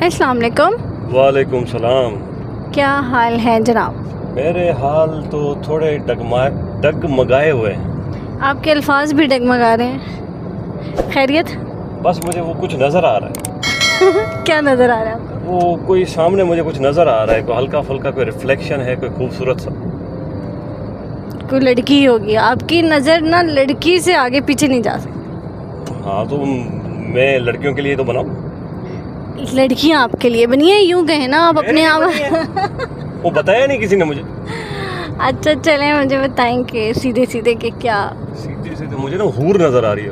السلام علیکم. وعلیکم سلام. کیا حال ہے جناب؟ میرے حال تو تھوڑے ڈگمگائے ہوئے ہیں. آپ کے الفاظ بھی ڈگمگا رہے ہیں. خیریت؟ بس مجھے وہ کچھ نظر آ رہا ہے. کیا نظر آ رہا ہے آپ کو؟ وہ کوئی سامنے مجھے کچھ نظر آ رہا ہے, کوئی ہلکا پھلکا کوئی ریفلیکشن ہے, کوئی خوبصورت سا. کوئی لڑکی ہی ہوگی. آپ کی نظر نہ لڑکی سے آگے پیچھے نہیں جا سکتی. ہاں تو میں لڑکیوں کے لیے تو بناؤں. لڑکیاں آپ کے لیے بنی ہیں, یوں کہیں نا آپ اپنے آپ. وہ بتایا نہیں کسی نے مجھے. اچھا چلیں مجھے بتائیں کہ سیدھے سیدھے کہ کیا سیدھے سیدھے مجھے نا حور نظر آ رہی ہے.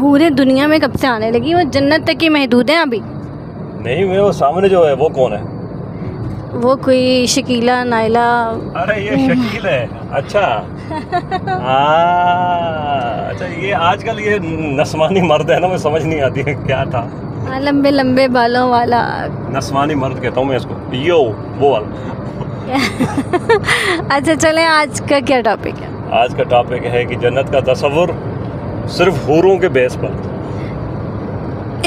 حوریں دنیا میں کب سے آنے لگی؟ وہ جنت تک ہی محدود ہیں ابھی. نہیں, میں وہ سامنے جو ہے وہ کون ہے؟ وہ کوئی شکیلا نائلہ. ارے یہ شکیل ہے. اچھا اچھا, یہ آج کل یہ نسوانی مرد ہے نا, میں سمجھ نہیں آتی ہے کیا تھا. لمبے لمبے بالوں والا نسوانی مرد کہتا ہوں میں اس کو. یو وہ والا. اچھا چلیں, آج کا کیا ٹاپک ہے؟ آج کا ٹاپک ہے کہ جنت کا تصور صرف حوروں کے بیس پر.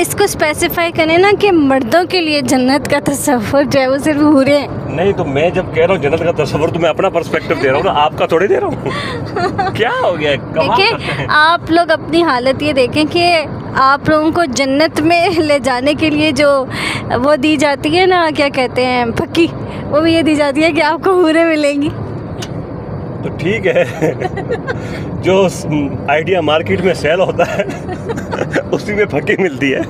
اس کو اسپیسیفائی کریں نا کہ مردوں کے لیے جنت کا تصور جو ہے وہ صرف حوریں ہیں. نہیں تو میں جب کہہ رہا ہوں جنت کا تصور تو میں اپنا پرسپیکٹو دے رہا ہوں نا, آپ کا تھوڑی دے رہا ہوں. کیا ہو گیا؟ دیکھیں آپ لوگ اپنی حالت یہ دیکھیں کہ آپ لوگوں کو جنت میں لے جانے کے لیے جو وہ دی جاتی ہے نا, کیا کہتے ہیں, پھکی, وہ بھی یہ دی جاتی ہے کہ آپ کو حوریں ملیں گی. تو ٹھیک ہے, جو آئیڈیا مارکیٹ میں سیل ہوتا ہے اسی میں پھکی ملتی ہے.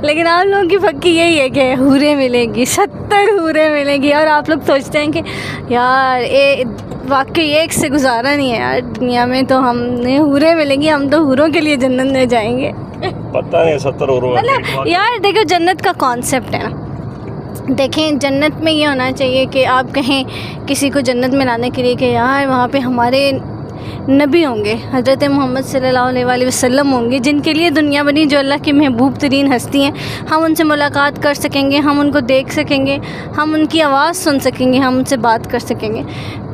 لیکن آپ لوگوں کی پھکی یہی ہے کہ حوریں ملیں گی, 70 حوریں ملیں گی, اور آپ لوگ سوچتے ہیں کہ یار واقعی ایک سے گزارا نہیں ہے یار دنیا میں, تو ہم نے حوریں ملیں گی, ہم تو حوروں کے لیے جنت میں جائیں گے. پتہ نہیں 70 حوروں. مطلب یار دیکھو جنت کا کانسیپٹ ہے نا, دیکھیں جنت میں یہ ہونا چاہیے کہ آپ کہیں کسی کو جنت میں لانے کے لیے کہ یار وہاں پہ ہمارے نبی ہوں گے, حضرت محمد صلی اللہ علیہ وآلہ وسلم ہوں گے, جن کے لیے دنیا بنی, جو اللہ کی محبوب ترین ہستی ہیں. ہم ان سے ملاقات کر سکیں گے, ہم ان کو دیکھ سکیں گے, ہم ان کی آواز سن سکیں گے, ہم ان سے بات کر سکیں گے.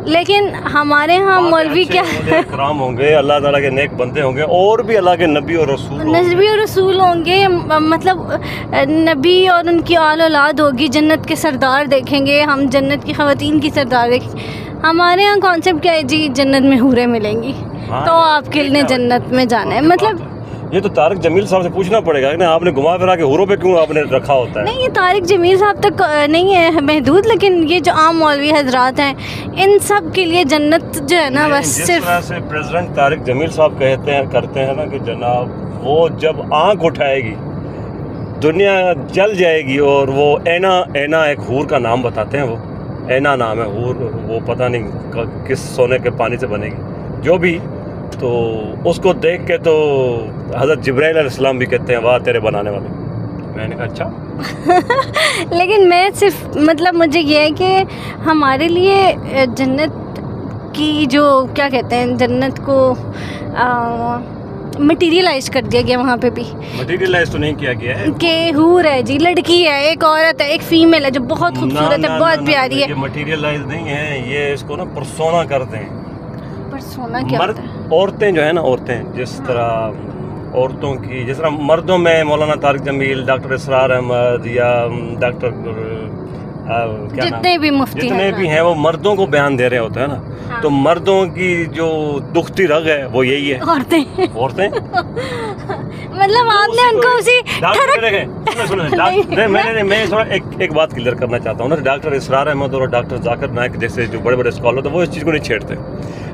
لیکن ہمارے ہاں مولوی کیا کرام ہوں گے, اللہ تعالیٰ کے نیک بندے ہوں گے, اور بھی اللہ کے نبی اور رسول ہوں گے. مطلب نبی اور ان کی آل اولاد ہوگی. جنت کے سردار دیکھیں گے ہم, جنت کی خواتین کی سردار دیکھیں گے. ہمارے ہاں کانسیپٹ کیا ہے جی, جنت میں حوریں ملیں گی تو آپ کے لیے جنت میں جانا ہے. مطلب یہ تو طارق جمیل صاحب سے پوچھنا پڑے گا کہ آپ نے گھما پھرا کے حوروں پہ کیوں آپ نے رکھا ہوتا ہے. نہیں, یہ طارق جمیل صاحب تک نہیں ہے محدود, لیکن یہ جو عام مولوی حضرات ہیں ان سب کے لیے جنت جو ہے نا بس جس صرف طرح سے پریزیڈنٹ طارق جمیل صاحب کرتے ہیں نا کہ جناب وہ جب آنکھ اٹھائے گی دنیا جل جائے گی, اور وہ اینا ایک حور کا نام بتاتے ہیں, وہ اینا نام ہے حور, وہ پتہ نہیں کس سونے کے پانی سے بنے گی جو بھی. تو اس کو دیکھ کے تو حضرت جبرائیل علیہ السلام بھی کہتے ہیں واہ تیرے بنانے والے. میں نے کہا اچھا. لیکن میں صرف مطلب مجھے یہ ہے کہ ہمارے لیے جنت کی جو کیا کہتے ہیں, جنت کو مٹیریلائز کر دیا گیا وہاں پہ بھی. مٹیریلائز تو نہیں کیا گیا ہے کہ حور ہے جی, لڑکی ہے, ایک عورت ہے, ایک فیمیل ہے جو بہت خوبصورت ہے, بہت پیاری ہے. یہ مٹیریلائز نہیں ہے, یہ اس کو نا پرسونا کرتے ہیں. پرسونا کیا ہوتا ہے؟ عورتیں جو ہے نا, عورتیں جس طرح عورتوں کی, جس طرح مردوں میں مولانا طارق جمیل, ڈاکٹر اسرار احمد یا ڈاکٹر جتنے بھی مفتی جتنے بھی ہیں وہ مردوں کو بیان دے رہے ہوتے ہیں نا. تو مردوں کی جو دکھتی رگ ہے وہ یہی ہے, عورتیں. مطلب آپ نے ان کو اسی میں تھوڑا ایک بات کلیئر کرنا چاہتا ہوں نا. ڈاکٹر اسرار احمد اور ڈاکٹر ذاکر نائک جیسے جو بڑے بڑے اسکالر تھے وہ اس چیز کو نہیں چھیڑتے,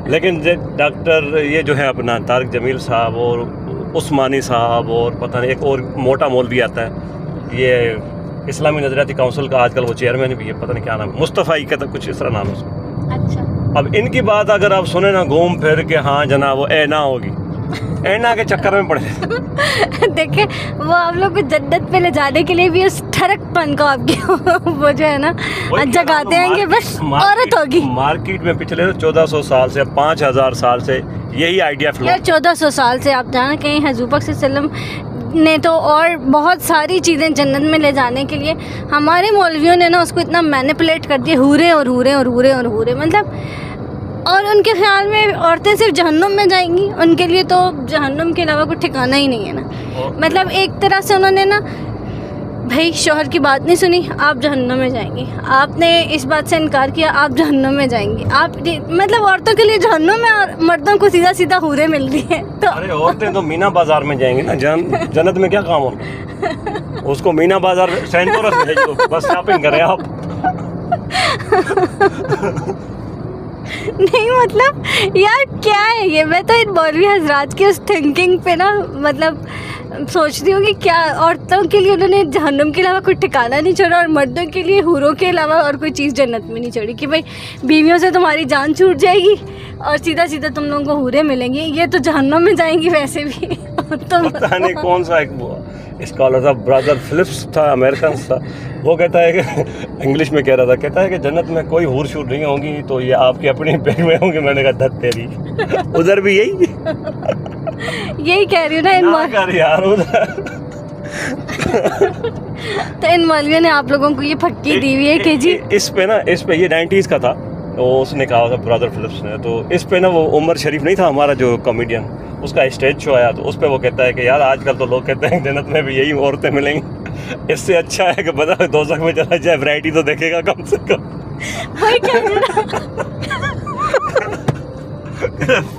لیکن ڈاکٹر یہ جو ہے اپنا طارق جمیل صاحب اور عثمانی صاحب اور پتہ نہیں ایک اور موٹا مولوی آتا ہے, یہ اسلامی نظریاتی کونسل کا آج کل وہ چیئرمین بھی ہے, پتہ نہیں کیا نام ہے, مصطفی کہتا کچھ اس طرح نام ہے اس کا. اچھا, اب ان کی بات اگر آپ سنیں نا گھوم پھر کے, ہاں جناب وہ اینا ہوگی, اینا کے چکر میں پڑے. دیکھیں وہ آپ لوگ کو جنت پہ لے جانے کے لیے بھی اس ٹھڑک پن کو آپ کی وہ جو ہے نا جگاتے ہیں کہ بس عورت ہوگی. مارکیٹ میں پچھلے 1400 سال سے 5000 سال سے یہی آئیڈیا فلو. 1400 سال سے آپ جانا کہیں حضور پاک صلی اللہ علیہ وسلم نے تو اور بہت ساری چیزیں جنت میں لے جانے کے لیے ہمارے مولویوں نے نا اس کو اتنا مینیپولیٹ کر دیا, حوریں اور حوریں اور حوریں اور حوریں. مطلب اور ان کے خیال میں عورتیں صرف جہنم میں جائیں گی, ان کے لیے تو جہنم کے علاوہ کوئی ٹھکانہ ہی نہیں ہے نا. مطلب ایک طرح سے انہوں نے نا بھائی شوہر کی بات نہیں سنی آپ جہنم میں جائیں گی، آپ نے اس بات سے انکار کیا آپ جہنم میں جائیں گی. آپ مطلب عورتوں کے لیے جہنم ہے اور مردوں کو سیدھا سیدھا حوریں مل رہی ہیں. تو ارے عورتیں تو مینا بازار میں جائیں گی نا، جنت میں کیا کام ہوگا؟ اس کو مینا بازار سینٹورس بھیج دو، بس شاپنگ کریں آپ. نہیں مطلب یار کیا ہے یہ، میں تو ان مولوی حضرات کی اس تھنکنگ پہ نا مطلب سوچتی ہوں کہ کیا عورتوں کے لیے انہوں نے جہنم کے علاوہ کوئی ٹھکانہ نہیں چھوڑا اور مردوں کے لیے حوروں کے علاوہ اور کوئی چیز جنت میں نہیں چھوڑی کہ بھائی بیویوں سے تمہاری جان چھوٹ جائے گی اور سیدھا سیدھا تم لوگوں کو حوریں ملیں گی، یہ تو جہنم میں جائیں گی ویسے بھی. پتہ نہیں کون سا ایک اسکالر تھا، برادر فلپس تھا، امریکن تھا، وہ کہتا ہے کہ انگلش میں کہہ رہا تھا، کہتا ہے کہ جنت میں کوئی حور شور نہیں ہوں گی تو یہ آپ کی اپنی پیٹ میں ہوں گی. میں نے کہا دھت تیری، ادھر بھی یہی کہہ رہی ہوں نا یار ادھر. تو ان مولویوں نے آپ لوگوں کو یہ پھکی دی ہوئی ہے کہ جی اس پہ یہ 90s کا تھا، اس نے کہا تھا برادر فلپس نے. تو اس پہ نا وہ عمر شریف نہیں تھا ہمارا جو کامیڈین، اس کا اسٹیج شو آیا تو اس پہ وہ کہتا ہے کہ یار آج کل تو لوگ کہتے ہیں جنت میں بھی یہی عورتیں ملیں گی، اس سے اچھا ہے کہ بتا دوزخ میں چلا جائے، ورائٹی تو دیکھے گا کم سے کم.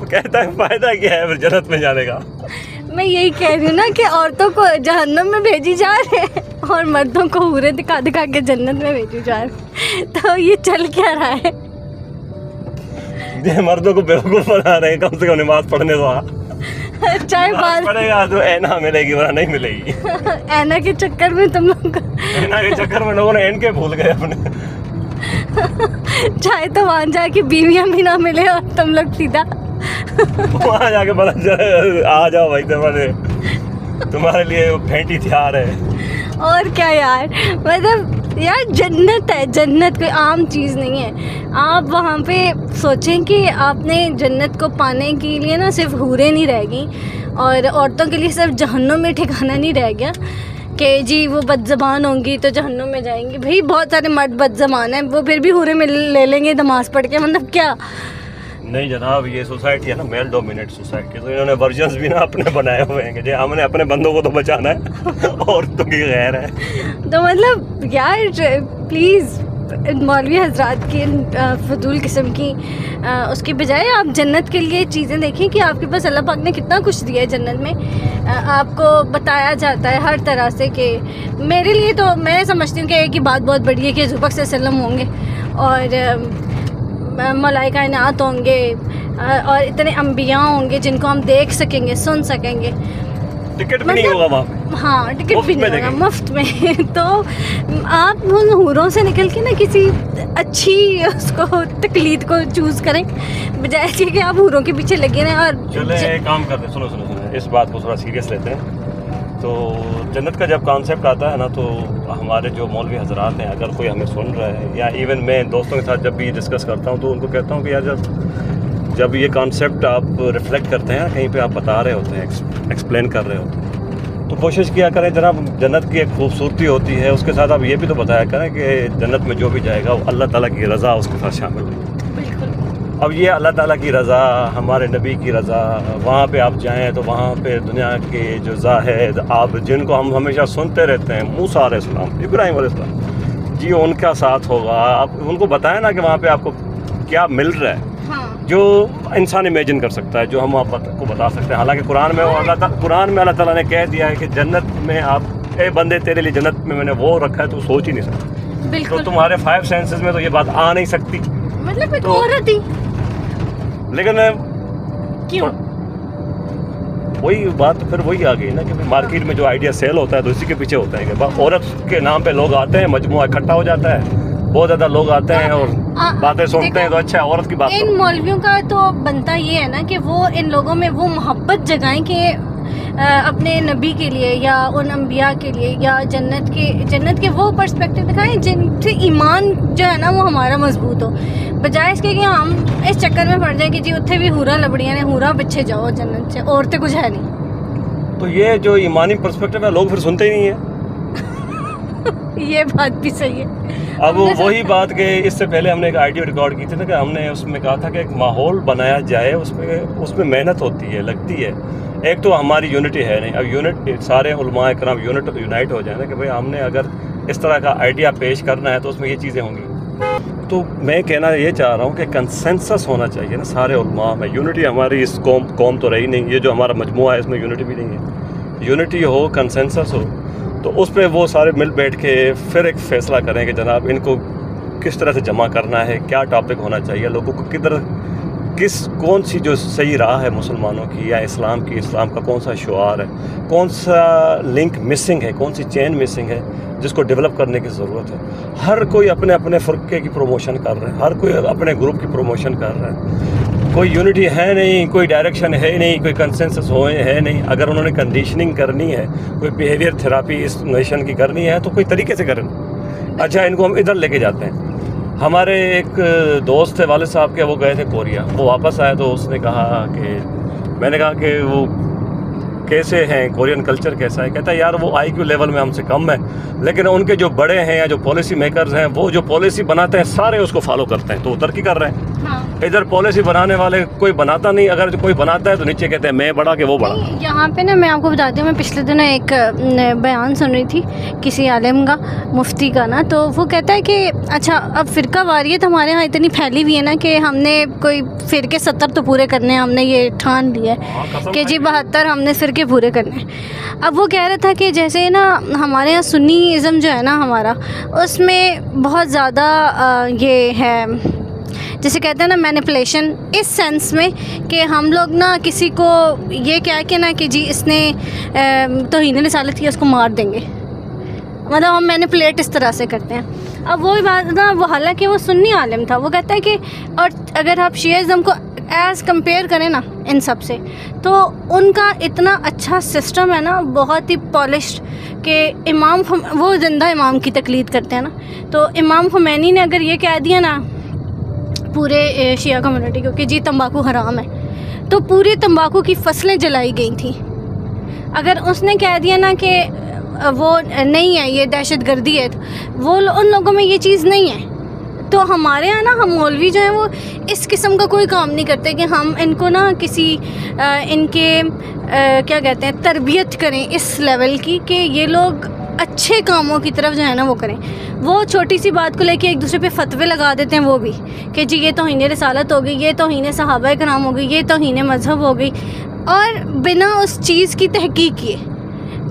کہتا ہے فائدہ کیا ہے پھر جنت میں جانے کا. میں یہی کہہ رہی ہوں نا کہ عورتوں کو جہنم میں بھیجی جا رہے ہیں اور مردوں کو حوریں دکھا دکھا کے جنت میں بھیجی جا رہے ہیں، تو یہ چل کیا رہا ہے؟ یہ مردوں کو بیوقوف بنا رہے ہیں، کم سے کم نماز پڑھنے دو. چاہے بات پڑھے گا تو اینا ملے گی ورنہ نہیں ملے گی. اینا کے چکر میں تم لوگ اینا کے چکر میں لوگوں نے این کے بھول گئے اپنے. چاہے تو وہاں جا کے بیویاں بھی نہ ملے اور تم لوگ سیدھا وہاں جا کے بتا چلے آ جاؤ بھائی تمہارے لیے پھینٹی تیار ہے. اور کیا یار، مطلب یار جنت ہے، جنت کوئی عام چیز نہیں ہے. آپ وہاں پہ سوچیں کہ آپ نے جنت کو پانے کے لیے نا صرف حوریں نہیں رہ گئیں اور عورتوں کے لیے صرف جہنم میں ٹھکانہ نہیں رہ گیا کہ جی وہ بد زبان ہوں گی تو جہنم میں جائیں گی. بھائی بہت سارے مرد بد زبان ہیں، وہ پھر بھی حوریں لے لیں گے نماز پڑھ کے، مطلب کیا؟ نہیں جناب، یہ سوسائٹی ہے نا میل ڈومینیٹ سوسائٹی، تو انہوں نے ورژنز بھی نا اپنے بنائے ہوئے ہیں کہ جی ہم نے اپنے بندوں کو تو بچانا ہے اور تو کی غیر ہے. تو مطلب یار پلیز مولوی حضرات کی فضول قسم کی اس کی بجائے آپ جنت کے لیے چیزیں دیکھیں کہ آپ کے پاس اللہ پاک نے کتنا کچھ دیا ہے جنت میں. آپ کو بتایا جاتا ہے ہر طرح سے کہ میرے لیے تو میں سمجھتی ہوں کہ ایک ہی بات بہت بڑی ہے کہ حضور پاک صلی اللہ علیہ وسلم ہوں گے اور ملائکہ کائنات ہوں گے اور اتنے انبیاء ہوں گے جن کو ہم دیکھ سکیں گے، سن سکیں گے. ٹکٹ بھی نہیں ہوگا وہاں پہ. ہاں ٹکٹ بھی نہیں ہوگا، مفت میں. تو آپ ان حوروں سے نکل کے نا کسی اچھی اس کو تقلید کو چوز کریں بجائے کہ آپ حوروں کے پیچھے لگے رہیں. اور چلیں ایک کام کرتے ہیں، سنو اس بات کو تھوڑا سیریس لیتے ہیں. تو جنت کا جب کانسیپٹ آتا ہے نا تو ہمارے جو مولوی حضرات ہیں، اگر کوئی ہمیں سن رہا ہے یا ایون میں دوستوں کے ساتھ جب بھی ڈسکس کرتا ہوں تو ان کو کہتا ہوں کہ یار جب یہ کانسیپٹ آپ ریفلیکٹ کرتے ہیں کہیں پہ آپ بتا رہے ہوتے ہیں، ایکسپلین کر رہے ہوتے ہیں، تو کوشش کیا کریں جناب جنت کی ایک خوبصورتی ہوتی ہے، اس کے ساتھ آپ یہ بھی تو بتایا کریں کہ جنت میں جو بھی جائے گا وہ اللہ تعالیٰ کی رضا اس کے ساتھ شامل ہے. اب یہ اللہ تعالیٰ کی رضا، ہمارے نبی کی رضا، وہاں پہ آپ جائیں تو وہاں پہ دنیا کے جو زاہد آپ جن کو ہم ہمیشہ سنتے رہتے ہیں، موسیٰ علیہ السلام، ابراہیم علیہ السلام، جی ان کا ساتھ ہوگا. آپ ان کو بتائیں نا کہ وہاں پہ آپ کو کیا مل رہا ہے جو انسان امیجن کر سکتا ہے، جو ہم آپ کو بتا سکتے ہیں. حالانکہ قرآن میں اللہ تعالیٰ نے کہہ دیا ہے کہ جنت میں آپ اے بندے تیرے لیے جنت میں نے وہ رکھا ہے تو سوچ ہی نہیں سکتا. بالکل. تو تمہارے 5 سینسز میں تو یہ بات آ نہیں سکتی. مطلب ایک عورت ہی، لیکن کیوں وہی بات پھر وہی آ گئی نا کہ مارکیٹ میں جو آئیڈیا سیل ہوتا ہے تو اسی کے پیچھے ہوتا ہے کہ عورت کے نام پہ لوگ آتے ہیں، مجموعہ اکٹھا ہو جاتا ہے، بہت زیادہ لوگ آتے ہیں اور باتیں سنتے ہیں. تو اچھا عورت کی بات ان مولویوں کا تو بنتا یہ ہے نا کہ وہ ان لوگوں میں وہ محبت جگائیں کہ اپنے نبی کے لیے یا ان انبیاء کے لیے یا جنت کے وہ پرسپیکٹیو دکھائیں جن سے ایمان جو ہے نا وہ ہمارا مضبوط ہو، بجائے اس کے کہ ہم اس چکر میں پڑ جائیں کہ جی اتنے بھی ہورا لبڑیاں نے ہورا پیچھے جاؤ جنت سے، عورتیں کچھ ہے نہیں. تو یہ جو ایمانی پرسپیکٹیو ہے لوگ پھر سنتے ہی نہیں ہیں. یہ بات بھی صحیح ہے. اب وہی بات کہ اس سے پہلے ہم نے ایک آڈیو ریکارڈ کی تھی نا کہ ہم نے اس میں کہا تھا کہ ایک ماحول بنایا جائے، اس میں محنت ہوتی ہے، لگتی ہے. ایک تو ہماری یونٹی ہے نہیں. اب سارے علماء کرام یونائٹ ہو جائیں نا کہ بھئی ہم نے اگر اس طرح کا آئیڈیا پیش کرنا ہے تو اس میں یہ چیزیں ہوں گی. تو میں کہنا یہ چاہ رہا ہوں کہ کنسنسس ہونا چاہیے نا سارے علماء میں. یونٹی ہماری اس قوم تو رہی نہیں, یہ جو ہمارا مجموعہ ہے اس میں یونٹی بھی نہیں ہے. یونٹی ہو, کنسنسس ہو, تو اس پہ وہ سارے مل بیٹھ کے پھر ایک فیصلہ کریں کہ جناب ان کو کس طرح سے جمع کرنا ہے, کیا ٹاپک ہونا چاہیے, لوگوں کو کون سی جو صحیح راہ ہے مسلمانوں کی یا اسلام کی, اسلام کا کون سا شعار ہے, کون سا لنک مسنگ ہے, کون سی چین مسنگ ہے جس کو ڈیولپ کرنے کی ضرورت ہے. ہر کوئی اپنے اپنے فرقے کی پروموشن کر رہے ہیں, ہر کوئی اپنے گروپ کی پروموشن کر رہا ہے. کوئی یونٹی ہے نہیں, کوئی ڈائریکشن ہے نہیں, کوئی کنسنسس ہے نہیں. اگر انہوں نے کنڈیشننگ کرنی ہے, کوئی بیہیویئر تھراپی اس نیشن کی کرنی ہے تو کوئی طریقے سے کریں. اچھا ان کو ہم ادھر لے کے جاتے ہیں. ہمارے ایک دوست تھے والد صاحب کے, وہ گئے تھے کوریا. وہ واپس آئے تو اس نے کہا کہ میں نے کہا کہ وہ کیسے ہیں, کورین کلچر کیسا ہے. کہتا ہے یار وہ آئی کیو لیول میں ہم سے کم ہے, لیکن ان کے جو بڑے ہیں یا جو پالیسی میکرز ہیں وہ جو پالیسی بناتے ہیں سارے اس کو فالو کرتے ہیں, تو وہ ترقی کر رہے ہیں. ادھر پالیسی بنانے والے کوئی بناتا نہیں, اگر کوئی بناتا ہے تو نیچے کہتے ہیں میں بڑا کہ وہ بڑا. یہاں پہ نا میں آپ کو بتاتی ہوں, میں پچھلے دنوں ایک بیان سن رہی تھی کسی عالم کا, مفتی کا نا, تو وہ کہتا ہے کہ اچھا اب فرقہ واریت ہمارے یہاں اتنی پھیلی ہوئی ہے نا کہ ہم نے کوئی فرقے 70 تو پورے کرنے ہیں, ہم نے یہ ٹھان لیا ہے کہ جی 72 ہم نے فرقے پورے کرنے ہیں. اب وہ کہہ رہا تھا کہ جیسے نا ہمارے یہاں سنی ازم جو ہے نا ہمارا, اس میں بہت زیادہ یہ ہے جسے کہتے ہیں نا مینیپولیشن, اس سینس میں کہ ہم لوگ نا کسی کو یہ کہہ کے نا کہ جی اس نے توہین رسالت کی, اس کو مار دیں گے, مطلب ہم مینیپولیٹ اس طرح سے کرتے ہیں. اب وہی بات نا, وہ حالانکہ وہ سنی عالم تھا, وہ کہتا ہے کہ اور اگر آپ شیعہ کو ایز کمپیئر کریں نا ان سب سے, تو ان کا اتنا اچھا سسٹم ہے نا, بہت ہی پالشڈ, کہ امام وہ زندہ امام کی تقلید کرتے ہیں نا. تو امام خمینی نے اگر یہ کہہ دیا نا پورے شیعہ کمیونٹی کو کہ جی تمباکو حرام ہے, تو پوری تمباکو کی فصلیں جلائی گئی تھیں. اگر اس نے کہہ دیا نا کہ وہ نہیں ہے, یہ دہشت گردی ہے, وہ ان لوگوں میں یہ چیز نہیں ہے. تو ہمارے یہاں نا ہم مولوی جو ہیں وہ اس قسم کا کوئی کام نہیں کرتے کہ ہم ان کو نا کسی ان کے کیا کہتے ہیں تربیت کریں اس لیول کی کہ یہ لوگ اچھے کاموں کی طرف جو ہے نا وہ کریں. وہ چھوٹی سی بات کو لے کے ایک دوسرے پہ فتوے لگا دیتے ہیں, وہ بھی کہ جی یہ توہین رسالت ہو گئی, یہ توہین صحابہ کرام ہو گئی, یہ توہین مذہب ہو گئی, اور بنا اس چیز کی تحقیق کیے.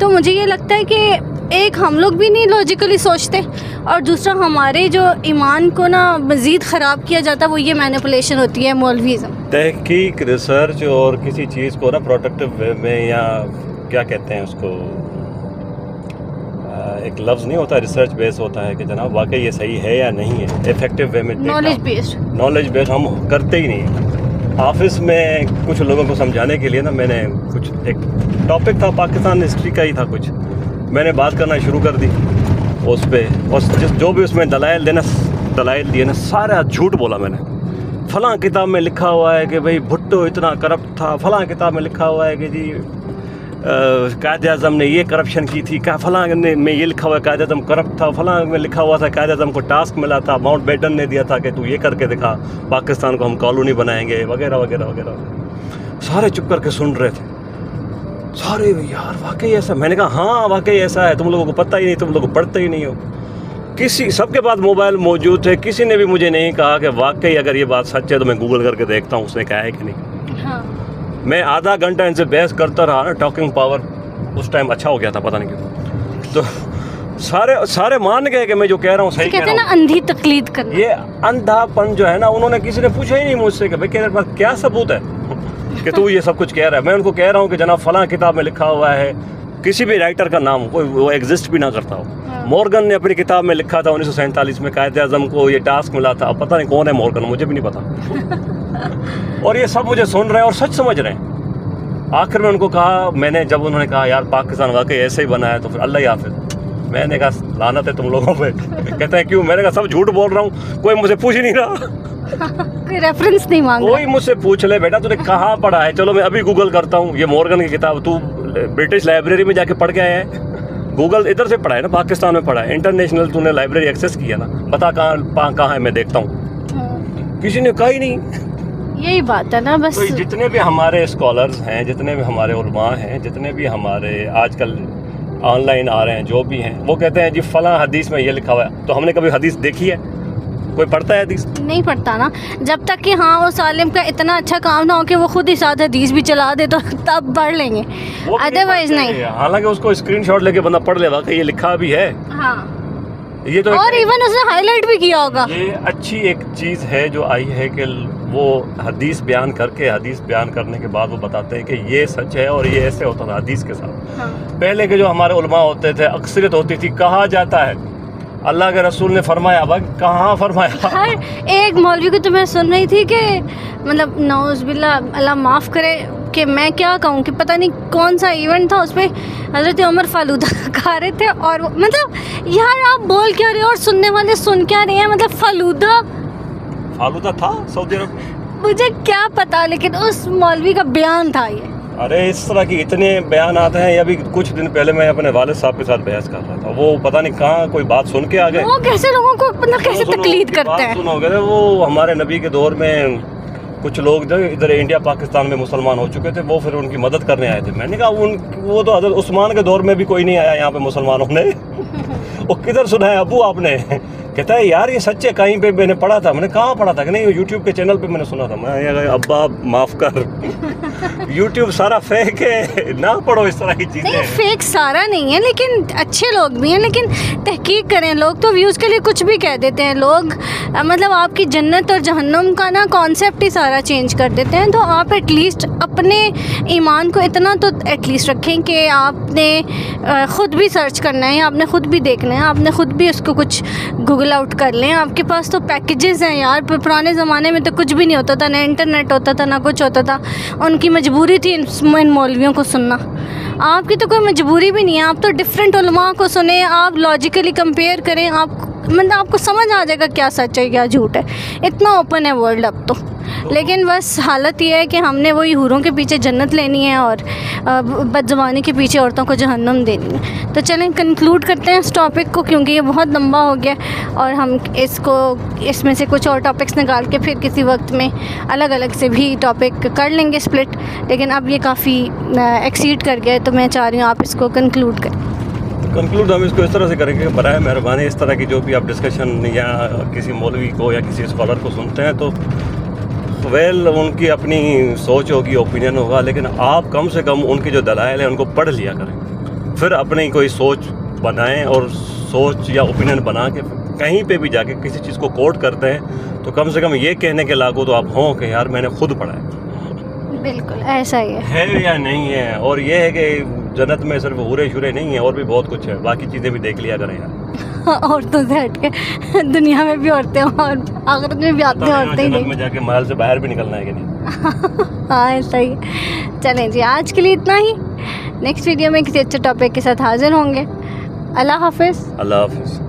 تو مجھے یہ لگتا ہے کہ ایک ہم لوگ بھی نہیں لاجیکلی سوچتے, اور دوسرا ہمارے جو ایمان کو نا مزید خراب کیا جاتا ہے وہ یہ مینیپولیشن ہوتی ہے مولویزم. تحقیق, ریسرچ اور کسی چیز کو نا پروڈکٹیو وے میں, یا کیا کہتے ہیں اس کو, ایک لفظ نہیں ہوتا, ریسرچ بیس ہوتا ہے کہ جناب واقعی یہ صحیح ہے یا نہیں ہے, افیکٹو وے میں نالج بیسڈ ہم کرتے ہی نہیں. آفس میں کچھ لوگوں کو سمجھانے کے لیے نا میں نے کچھ ایک ٹاپک تھا پاکستان ہسٹری کا ہی تھا کچھ, میں نے بات کرنا شروع کر دی اس پہ, اور جو بھی اس میں دلائل دیے نا سارا جھوٹ بولا میں نے. فلاں کتاب میں لکھا ہوا ہے کہ بھئی بھٹو اتنا کرپٹ تھا, فلاں کتاب میں لکھا ہوا ہے کہ جی قائد اعظم نے یہ کرپشن کی تھی, فلاں میں یہ لکھا ہوا ہے قائد اعظم کرپٹ تھا, فلاں میں لکھا ہوا تھا قائد اعظم کو ٹاسک ملا تھا, ماؤنٹ بیٹن نے دیا تھا کہ تو یہ کر کے دکھا, پاکستان کو ہم کالونی بنائیں گے وغیرہ وغیرہ وغیرہ. سارے چپ کر کے سن رہے تھے سارے, یار واقعی ایسا. میں نے کہا ہاں واقعی ایسا ہے, تم لوگوں کو پتہ ہی نہیں, تم لوگ پڑھتے ہی نہیں ہو. سب کے پاس موبائل موجود تھے, کسی نے بھی مجھے نہیں کہا کہ واقعی اگر یہ بات سچ ہے تو میں گوگل کر کے دیکھتا ہوں اس نے کہا ہے کہ نہیں. میں آدھا گھنٹہ ان سے بحث کرتا رہا نا, ٹاکنگ پاور اس ٹائم اچھا ہو گیا تھا پتہ نہیں کیوں. تو سارے مان گئے کہ میں جو کہہ رہا ہوں صحیح کہہ رہا ہوں. نا اندھی تقلید کرنا, یہ اندھا پن جو ہے نا, انہوں نے کسی نے پوچھا ہی نہیں مجھ سے کہ بھائی تیرے پاس کیا ثبوت ہے کہ تو یہ سب کچھ کہہ رہا ہے. میں ان کو کہہ رہا ہوں کہ جناب فلاں کتاب میں لکھا ہوا ہے, کسی بھی رائٹر کا نام کوئی وہ ایگزسٹ بھی نہ کرتا ہو. مورگن نے اپنی کتاب میں لکھا تھا 1947 میں قائد اعظم کو یہ ٹاسک ملا تھا. اب پتہ نہیں کون ہے مورگن, مجھے بھی نہیں پتا. اور یہ سب مجھے سن رہے ہیں اور سچ سمجھ رہے ہیں. آخر میں ان کو کہا, میں نے جب انہوں نے کہا یار پاکستان واقعی ایسے ہی بنا ہے, تو پھر اللہ حافظ. میں نے کہا لعنت ہے تم لوگوں پہ. کہتے ہیں کیوں؟ میں نے کہا سب جھوٹ بول رہا ہوں, کوئی مجھ سے پوچھ ہی نہیں رہا, کوئی ریفرنس نہیں مانگ رہا. کوئی مجھ سے پوچھ لے بیٹا تو نے کہاں پڑھا ہے, چلو میں ابھی گوگل کرتا ہوں یہ مورگن کی کتاب, تو برٹش لائبریری میں جا کے پڑھ کے آیا ہے. گوگل ادھر سے پڑھا ہے نا, پاکستان میں پڑھا ہے, انٹرنیشنل تو نے لائبریری ایکسیس کیا نا, بتا کہاں ہے میں دیکھتا ہوں. کسی نے کہا ہی نہیں. یہی بات ہے نا بس. تو جتنے بھی ہمارے اسکالرز ہیں, جتنے بھی ہمارے علماء ہیں, جتنے بھی ہمارے آج کل آن لائن آ رہے ہیں جو بھی ہیں, وہ کہتے ہیں جی فلاں حدیث میں یہ لکھا ہوا ہے. تو ہم نے کبھی حدیث دیکھی ہے؟ کوئی پڑھتا ہے حدیث؟ نہیں پڑھتا نا. جب تک کہ ہاں اس عالم کا اتنا اچھا کام نہ ہو کہ وہ خود ہی ساتھ حدیث بھی چلا دے تو تب پڑھ لیں گے, ادروائز نہیں. حالانکہ اس کو اسکرین شاٹ لے کے بندہ پڑھ لے گا کہ یہ لکھا بھی ہے. ہاں, یہ تو اور ایون اس نے ہائی لائٹ بھی کیا ہوگا. یہ اچھی ایک چیز ہے جو آئی ہے کہ وہ حدیث بیان کر کے, حدیث بیان کرنے کے بعد وہ بتاتے ہیں کہ یہ سچ ہے اور یہ ایسے ہوتا تھا حدیث کے ساتھ. پہلے کے جو ہمارے علماء ہوتے تھے, اکثریت ہوتی تھی, کہا جاتا ہے اللہ کے رسول نے فرمایا, بھائی کہاں فرمایا؟ ہر ایک مولوی کو تو میں سن رہی تھی کہ مطلب نعوذ باللہ, اللہ معاف کرے کہ میں کیا کہوں, کہ پتہ نہیں کون سا ایونٹ تھا, اس پہ حضرت عمر فالودہ کھا رہے تھے, اور مطلب یار آپ بول کیا رہے ہو اور سننے والے سن کیا رہے ہیں, مطلب فالودہ تھا سعودی عرب. مجھے کیا پتا, لیکن اس مولوی کا بیان تھا یہ. ارے اس طرح کی اتنے بیانات ہیں. ابھی کچھ دن پہلے میں اپنے والد صاحب کے ساتھ بحث کر رہا تھا, وہ پتہ نہیں کہاں کوئی بات سن کے آ گئے. وہ کیسے لوگوں کو مطلب کیسے تقلید کرتے ہیں. سنو گے وہ ہمارے نبی کے دور میں کچھ لوگ جو ادھر انڈیا پاکستان میں مسلمان ہو چکے تھے, وہ پھر ان کی مدد کرنے آئے تھے. میں نے کہا وہ تو حضرت عثمان کے دور میں بھی کوئی نہیں آیا یہاں پہ مسلمان ہونے. وہ کدھر سنا ہے ابو آپ نے؟ کہتا ہے یار یہ سچ ہے, کہیں پہ میں نے پڑھا تھا. میں نے کہاں پڑھا تھا؟ کہ نہیں یوٹیوب کے چینل پہ میں نے سنا تھا. میں ابا معاف کر, یوٹیوب سارا فیک ہے, نہ پڑھو اس طرح کی چیزیں. نہیں فیک سارا نہیں ہے, لیکن اچھے لوگ بھی ہیں, لیکن تحقیق کریں. لوگ تو ویوز کے لیے کچھ بھی کہہ دیتے ہیں. لوگ مطلب آپ کی جنت اور جہنم کا نا کانسیپٹ ہی سارا چینج کر دیتے ہیں. تو آپ ایٹ لیسٹ اپنے ایمان کو اتنا تو ایٹ لیسٹ رکھیں کہ آپ نے خود بھی سرچ کرنا ہے, آپ نے خود بھی دیکھنا ہے, آپ نے خود بھی اس کو کچھ گوگل آؤٹ کر لیں. آپ کے پاس تو پیکیجز ہیں یار. پرانے زمانے میں تو کچھ بھی نہیں ہوتا تھا, نہ انٹرنیٹ ہوتا تھا, نہ کچھ ہوتا تھا. ان کی مجبوری تھی ان مولویوں کو سننا. آپ کی تو کوئی مجبوری بھی نہیں ہے. آپ تو ڈفرینٹ علماء کو سنیں, آپ لاجیکلی کمپیئر کریں, مطلب آپ کو سمجھ آ جائے گا کیا سچ ہے کیا جھوٹ ہے. اتنا اوپن ہے ورلڈ اب تو. لیکن بس حالت یہ ہے کہ ہم نے وہی حوروں کے پیچھے جنت لینی ہے اور بدزبانی کے پیچھے عورتوں کو جہنم دینی ہے. تو چلیں کنکلوڈ کرتے ہیں اس ٹاپک کو, کیونکہ یہ بہت لمبا ہو گیا, اور ہم اس میں سے کچھ اور ٹاپکس نکال کے پھر کسی وقت میں الگ الگ سے بھی ٹاپک کر لیں گے اسپلٹ. لیکن اب یہ کافی ایکسیڈ کر گیا ہے, تو میں چاہ رہی ہوں آپ اس کو کنکلوڈ کریں. کنکلوڈ ہم اس کو اس طرح سے کریں گے, برائے مہربانی اس طرح کی جو بھی آپ ڈسکشن یا کسی مولوی کو یا کسی اسکالر کو سنتے ہیں تو ان کی اپنی سوچ ہوگی, اوپینین ہوگا, لیکن آپ کم سے کم ان کی جو دلائل ہیں ان کو پڑھ لیا کریں, پھر اپنی کوئی سوچ بنائیں. اور سوچ یا اوپینین بنا کے کہیں پہ بھی جا کے کسی چیز کو کوٹ کرتے ہیں تو کم سے کم یہ کہنے کے لاگو تو آپ ہوں کہ یار میں نے خود پڑھا ہے. بالکل ایسا ہی ہے یا نہیں ہے. اور یہ ہے کہ جنت میں صرف حورے شورے نہیں ہیں, اور بھی بہت کچھ ہے, باقی چیزیں بھی دیکھ لیا کریں یار. عورتوں سے ہٹ کے دنیا میں بھی عورتیں اور آخرت میں بھی آتے ہیں عورتیں. جنت میں جا کے محل سے باہر بھی نکلنا ہے کہ نہیں. ہاں ایسا ہی. چلیں جی آج کے لیے اتنا ہی. نیکسٹ ویڈیو میں کسی اچھے ٹاپک کے ساتھ حاضر ہوں گے. اللہ حافظ. اللہ حافظ.